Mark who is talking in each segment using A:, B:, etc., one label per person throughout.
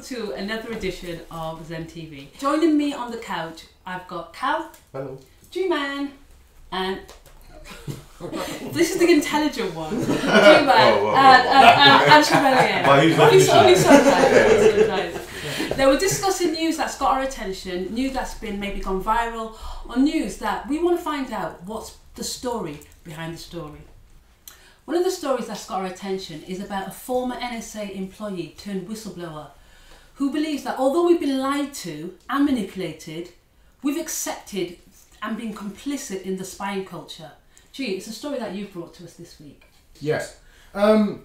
A: to another edition of ZeN TV. Joining me on the couch, I've got Cal.
B: Hello.
A: G-Man, and this is the intelligent one. G-Man and Chevalier. Only sometimes. They were discussing news that's got our attention, news that's been maybe gone viral, or news that we want to find out what's the story behind the story. One of the stories that's got our attention is about a former NSA employee turned whistleblower who believes that although we've been lied to and manipulated, we've accepted and been complicit in the spying culture. Gee, it's a story that you've brought to us this week.
B: Yes. You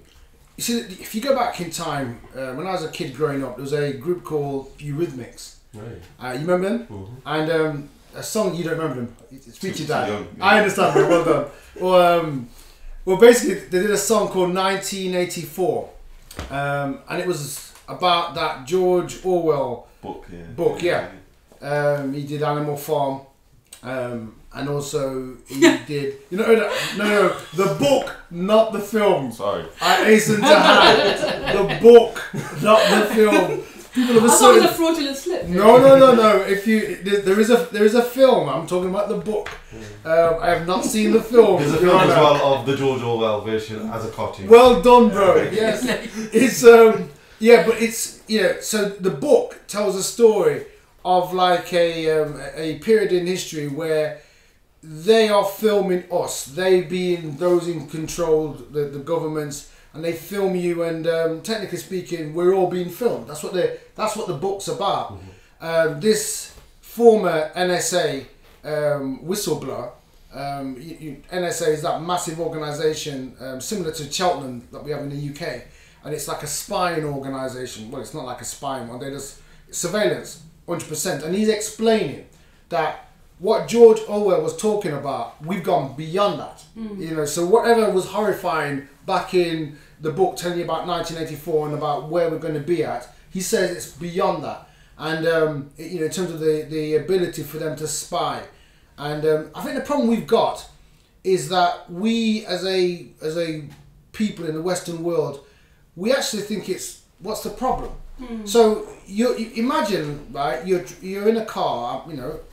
B: see, if you go back in time, when I was a kid growing up, there was a group called Eurythmics. Right. You remember them? Mm-hmm. And a song, you don't remember them. It's featured that. Yeah. I understand, bro. Well done. Well, basically, they did a song called 1984. And it was about that George Orwell book. He did Animal Farm. And also he did, the book, not the film. Sorry. I hasten to add, the book, not the film. People have
A: I thought it was a fraudulent slip.
B: No. If there is a film. I'm talking about the book. I have not seen the film.
C: There's a film as well of the George Orwell version as a cartoon.
B: Well done, bro. Yes, it's but it's So the book tells a story of like a period in history where they are filming us. They being those in control, the governments. And they film you, and technically speaking, we're all being filmed. That's what the book's about. Mm-hmm. This former NSA whistleblower, NSA is that massive organisation similar to Cheltenham that we have in the UK, and it's like a spying organisation. Well, it's not like a spying one. They just surveillance, 100%. And he's explaining that what George Orwell was talking about, we've gone beyond that. Mm. So whatever was horrifying back in the book telling you about 1984 and about where we're going to be at, he says it's beyond that. And in terms of the ability for them to spy. And I think the problem we've got is that we as a people in the Western world, we actually think it's, what's the problem? Mm. So you imagine, right, you're in a car,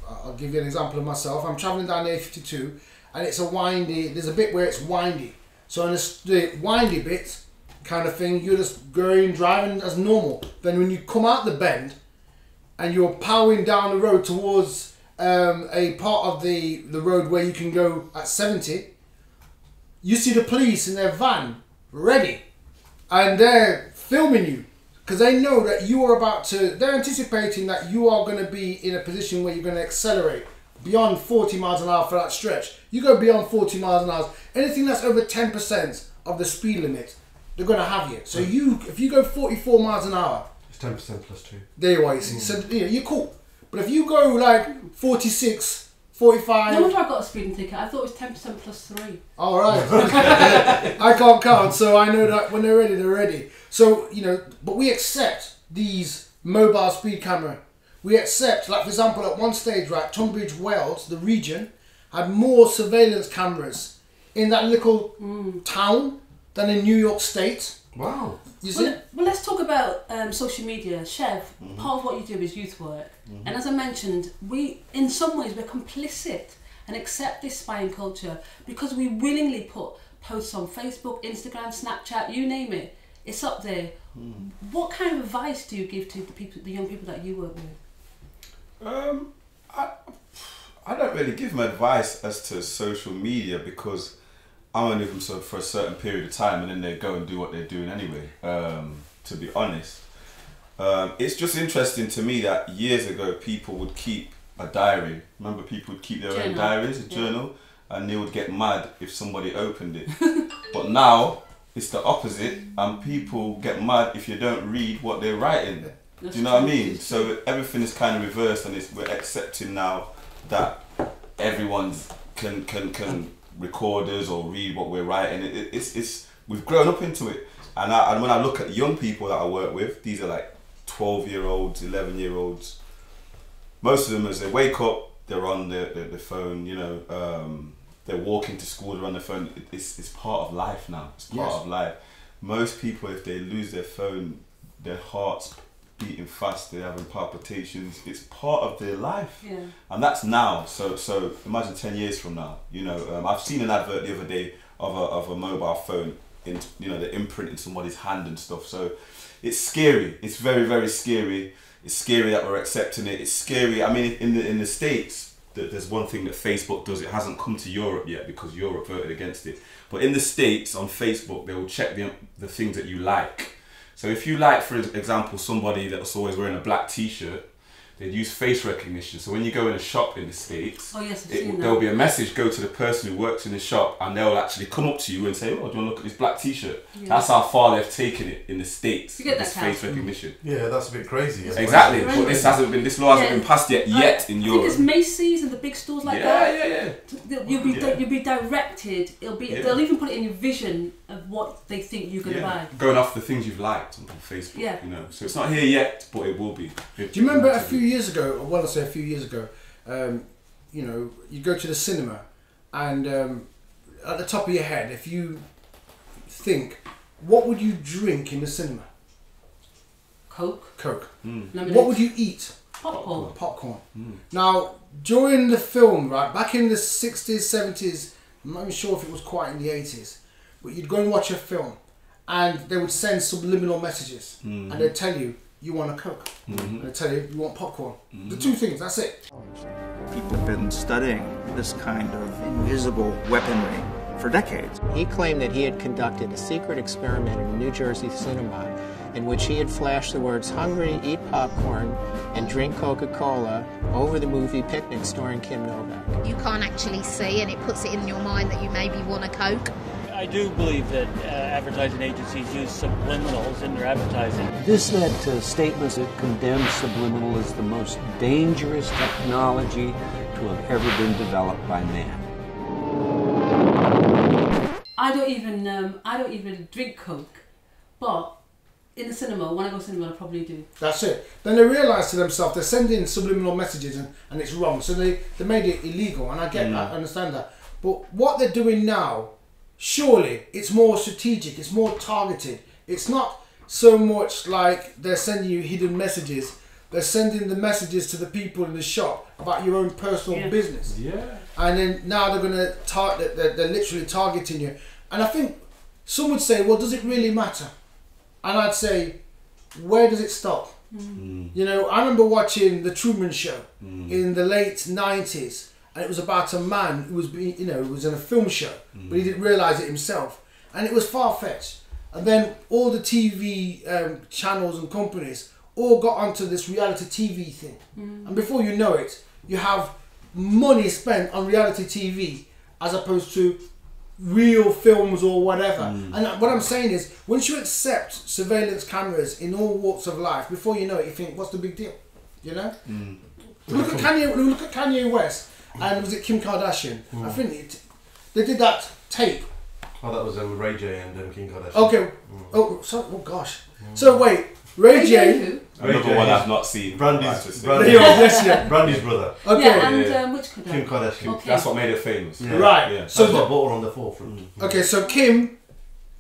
B: I'll give you an example of myself. I'm travelling down the A52 and it's there's a bit where it's windy. So in the windy bit kind of thing, you're just driving as normal. Then when you come out the bend and you're powering down the road towards a part of the road where you can go at 70, you see the police in their van ready and they're filming you. Because they know that you are they're anticipating that you are going to be in a position where you're going to accelerate beyond 40 miles an hour for that stretch. You go beyond 40 miles an hour, anything that's over 10% of the speed limit, they're going to have you. So if you go 44 miles an hour,
C: it's 10% plus 2.
B: There you are, you see. So you're cool. But if you go like 46, 45...
A: No wonder I got a speeding ticket. I thought it was 10% plus 3.
B: All right. I can't count, so I know that when they're ready, they're ready. So, but we accept these mobile speed camera. We accept, like for example, at one stage, right, Tunbridge Wells, the region, had more surveillance cameras in that little town than in New York State.
C: Wow.
B: You see?
A: Well, let's talk about social media. Chev, part of what you do is youth work. Mm-hmm. And as I mentioned, in some ways, we're complicit and accept this spying culture because we willingly put posts on Facebook, Instagram, Snapchat, you name it. It's up there. Mm. What kind of advice do you give to the young people that you work with?
D: I don't really give them advice as to social media because I'm only with them for a certain period of time and then they go and do what they're doing anyway, to be honest. It's just interesting to me that years ago people would keep a diary. Remember, people would keep their own diaries, a journal, and they would get mad if somebody opened it. But now it's the opposite, and people get mad if you don't read what they're writing. Do you know what I mean? So everything is kind of reversed, and we're accepting now that everyone can record us or read what we're writing. It's we've grown up into it, and when I look at young people that I work with, these are like 12-year-olds, 11-year-olds. Most of them, as they wake up, they're on their phone. They're walking to school, they're on their phone. It's part of life now. It's part of life. Most people, if they lose their phone, their hearts beating fast, they're having palpitations. It's part of their life.
A: Yeah.
D: And that's now. So imagine 10 years from now. You know, I've seen an advert the other day of a mobile phone, in, you know, the imprint in somebody's hand and stuff. So it's scary. It's very, very scary. It's scary that we're accepting it. It's scary. I mean, in the States, there's one thing that Facebook does. It hasn't come to Europe yet because Europe voted against it. But in the States, on Facebook, they will check the things that you like. So if you like, for example, somebody that's always wearing a black t-shirt, they'd use face recognition. So when you go in a shop in the States, there'll be a message go to the person who works in the shop, and they'll actually come up to you and say, oh, do you want to look at this black t-shirt? Yeah. That's how far they've taken it in the States.
A: You get
D: this face recognition.
C: Yeah, that's a bit crazy.
D: Exactly, but this law hasn't been passed yet in Europe.
A: I think it's Macy's and the big stores like that. You'll be directed. They'll even put it in your vision of what they think you're going to buy.
D: Going off the things you've liked on Facebook. Yeah. You know, so it's not here yet, but it will be.
B: Do you remember a few years ago, or well, I say a few years ago, you know, you go to the cinema, and at the top of your head, if you think, what would you drink in the cinema?
A: Coke.
B: What would you eat? Popcorn. Now, during the film, right, back in the 60s, 70s, I'm not even sure if it was quite in the 80s, but you'd go and watch a film, and they would send subliminal messages, and they'd tell you, you want a Coke, and they'd tell you want popcorn. The two things, that's it.
E: People have been studying this kind of invisible weaponry for decades.
F: He claimed that he had conducted a secret experiment in a New Jersey cinema in which he had flashed the words hungry, eat popcorn, and drink Coca-Cola over the movie Picnic starring Kim Novak.
G: You can't actually see, and it puts it in your mind that you maybe want a Coke.
H: I do believe that advertising agencies use subliminals in their advertising.
I: This led to statements that condemn subliminal as the most dangerous technology to have ever been developed by man.
A: I don't even drink Coke, but in the cinema, when I go to the cinema, I probably do.
B: That's it. Then they realise to themselves they're sending subliminal messages and it's wrong, so they made it illegal, and I get that, I understand that. But what they're doing now, surely it's more strategic, it's more targeted. It's not so much like they're sending you hidden messages. They're sending the messages to the people in the shop about your own personal business. Yeah. And then now they're going to they're literally targeting you. And I think some would say, well, does it really matter? And I'd say, where does it stop? You know, I remember watching The Truman Show in the late 90s. And it was about a man who was being, you know, was in a film show, but he didn't realise it himself. And it was far-fetched. And then all the TV channels and companies all got onto this reality TV thing. And before you know it, you have money spent on reality TV as opposed to real films or whatever. And what I'm saying is, once you accept surveillance cameras in all walks of life, before you know it, you think, what's the big deal? You know? Look at Kanye West. And was it Kim Kardashian? I think they did that tape.
C: Oh, that was Ray J and Kim Kardashian.
B: Okay. Oh gosh. So wait, Ray J.
D: Another one I've not seen.
C: Brandy's brother.
B: Okay.
A: Yeah, and which Kardashian?
C: Kim Kardashian.
A: Okay.
D: That's what made her famous.
B: Yeah. Right.
D: Yeah.
B: So
C: that's what brought her on the forefront.
B: Okay, so Kim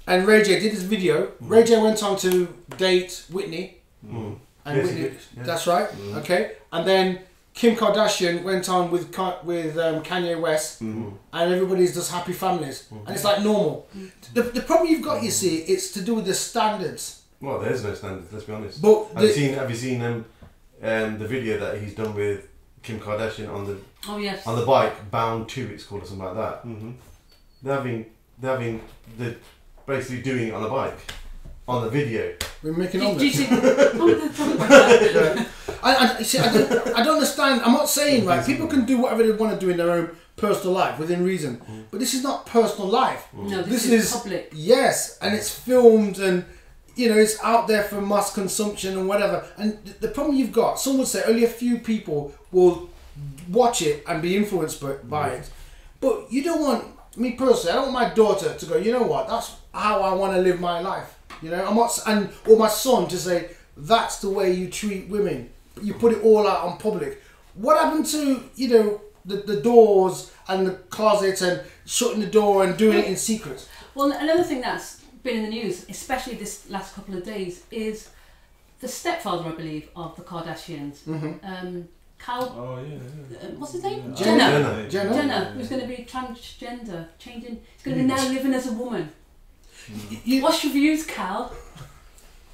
B: and Ray J did this video. Ray J went on to date Whitney. And Whitney, that's right. Okay, and then Kim Kardashian went on with Kanye West, and everybody's just happy families, and it's like normal. The problem you've got, you see, it's to do with the standards.
C: Well, there's no standards. Let's be honest.
B: But
C: have you seen the video that he's done with Kim Kardashian on the bike, Bound 2, it's called, or something like that. They're basically doing it on a bike. On the video.
B: We're making on I don't understand. I'm not saying, right, people can do whatever they want to do in their own personal life within reason. But this is not personal life.
A: No, this is public.
B: Yes, and it's filmed and, you know, it's out there for mass consumption and whatever. And the problem you've got, some would say only a few people will watch it and be influenced by it. But you don't want, me personally, I don't want my daughter to go, you know what, that's how I want to live my life. You know, I'm not, or my son to say, that's the way you treat women. You put it all out on public. What happened to, you know, the doors and the closet and shutting the door and doing it in secret?
A: Well, another thing that's been in the news, especially this last couple of days, is the stepfather, I believe, of the Kardashians. Cal.
D: Oh yeah.
A: What's his name?
B: Jenner.
A: Jenner, who's going to be transgender, changing. He's going to be now living as a woman. What's your views, Cal?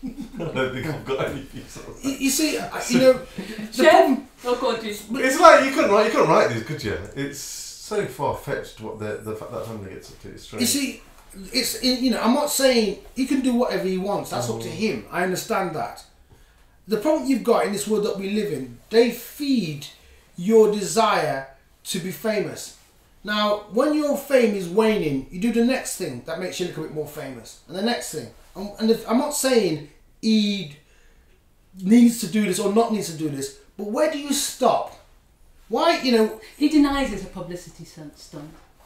C: I don't think I've got any views.
B: You see, you know, the problem.
A: Oh God,
C: it's like you couldn't write these, could you? It's so far fetched what the fact that family gets up to. It's strange.
B: You see, it's, you know, I'm not saying he can do whatever he wants. That's up to him. I understand that. The problem you've got in this world that we live in, they feed your desire to be famous. Now, when your fame is waning, you do the next thing that makes you look a bit more famous, and the next thing. And I'm not saying he needs to do this or not needs to do this, but where do you stop? Why, you know?
A: He denies it's a publicity stunt.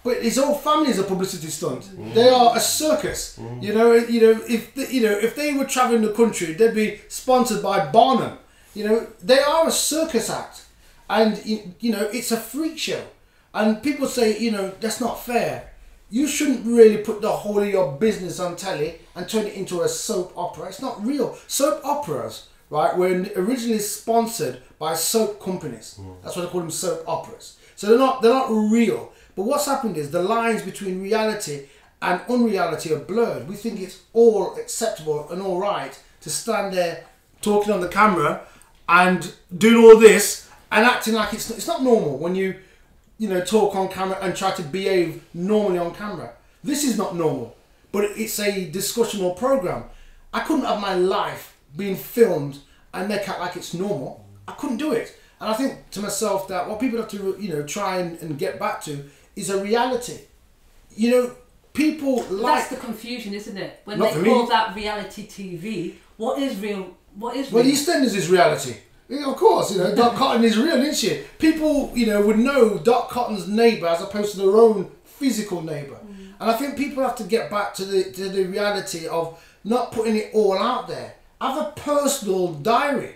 B: But his whole family is a publicity stunt. They are a circus. You know, if they were traveling the country, they'd be sponsored by Barnum. You know, they are a circus act, and you know, it's a freak show. And people say, you know, that's not fair. You shouldn't really put the whole of your business on telly and turn it into a soap opera. It's not real. Soap operas, right, were originally sponsored by soap companies. That's why they call them soap operas. So they're not real. But what's happened is the lines between reality and unreality are blurred. We think it's all acceptable and all right to stand there talking on the camera and doing all this and acting like it's not normal when you know, talk on camera and try to behave normally on camera. This is not normal, but it's a discussion or program. I couldn't have my life being filmed and make out like it's normal. I couldn't do it. And I think to myself that what people have to, you know, try and get back to is a reality. You know, people like...
A: That's the confusion, isn't it? When they call that reality TV, what is real? What is real?
B: Well, EastEnders is reality. Of course, you know, Dot Cotton is real, isn't she? People, you know, would know Dot Cotton's neighbour as opposed to their own physical neighbour. And I think people have to get back to the reality of not putting it all out there. Have a personal diary.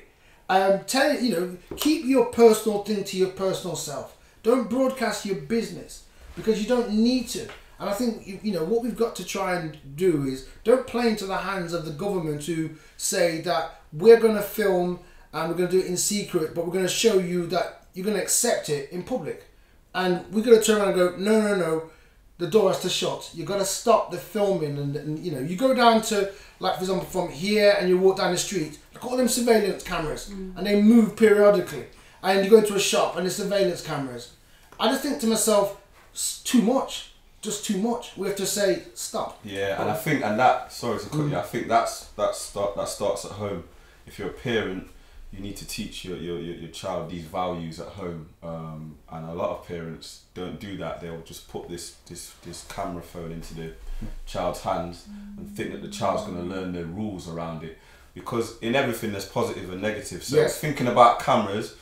B: You know, keep your personal thing to your personal self. Don't broadcast your business because you don't need to. And I think, you know, what we've got to try and do is don't play into the hands of the government who say that we're going to film and we're going to do it in secret, but we're going to show you that you're going to accept it in public. And we're going to turn around and go, no, the door has to shut. You've got to stop the filming. And you know, you go down to, like, for example, from here and you walk down the street, look at all them surveillance cameras and they move periodically. And you go into a shop and there's surveillance cameras. I just think to myself, it's too much. Just too much. We have to say, stop.
D: Yeah, and I think, and that, sorry to cut you, I think that starts at home. If you're a parent, you need to teach your child these values at home, and a lot of parents don't do that. They'll just put this camera phone into the child's hands and think that the child's going to learn the rules around it, because in everything there's positive and negative. So
B: yes.
D: Thinking about cameras,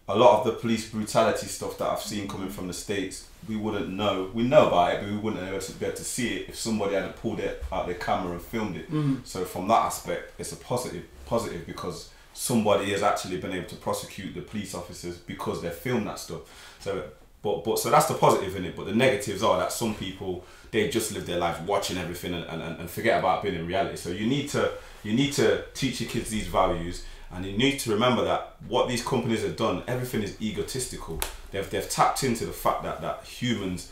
D: a lot of the police brutality stuff that I've seen coming from the States, we wouldn't know. We know about it, but we wouldn't be able to see it if somebody hadn't pulled it out their camera and filmed it. So from that aspect, it's a positive because somebody has actually been able to prosecute the police officers because they filmed that stuff. So, so that's the positive in it. But the negatives are that some people, they just live their life watching everything and forget about being in reality. So you need to teach your kids these values, and you need to remember that what these companies have done, everything is egotistical. They've tapped into the fact that humans,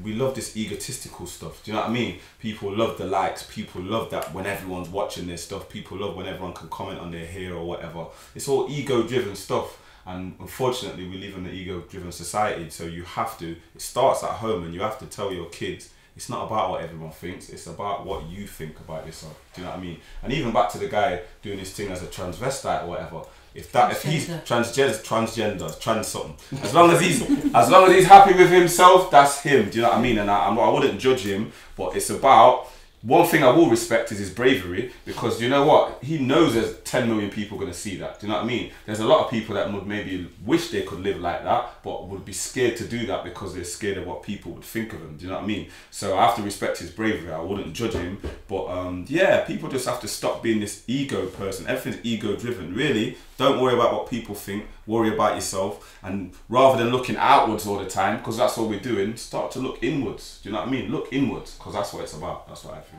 D: we love this egotistical stuff. Do you know what I mean? People love the likes. People love that when everyone's watching their stuff. People love when everyone can comment on their hair or whatever. It's all ego-driven stuff. And unfortunately, we live in an ego-driven society. So it starts at home, and you have to tell your kids, it's not about what everyone thinks. It's about what you think about yourself. Do you know what I mean? And even back to the guy doing his thing as a transvestite or whatever. If he's transgender, trans something, as long as he's happy with himself, that's him. Do you know what I mean? And I wouldn't judge him, but it's about, one thing I will respect is his bravery, because you know what? He knows there's 10 million people going to see that. Do you know what I mean? There's a lot of people that would maybe wish they could live like that, but would be scared to do that because they're scared of what people would think of them. Do you know what I mean? So I have to respect his bravery. I wouldn't judge him. But yeah, people just have to stop being this ego person. Everything's ego driven. Really, don't worry about what people think. Worry about yourself. And rather than looking outwards all the time, because that's what we're doing, start to look inwards. Do you know what I mean? Look inwards, because that's what it's about. That's what I think.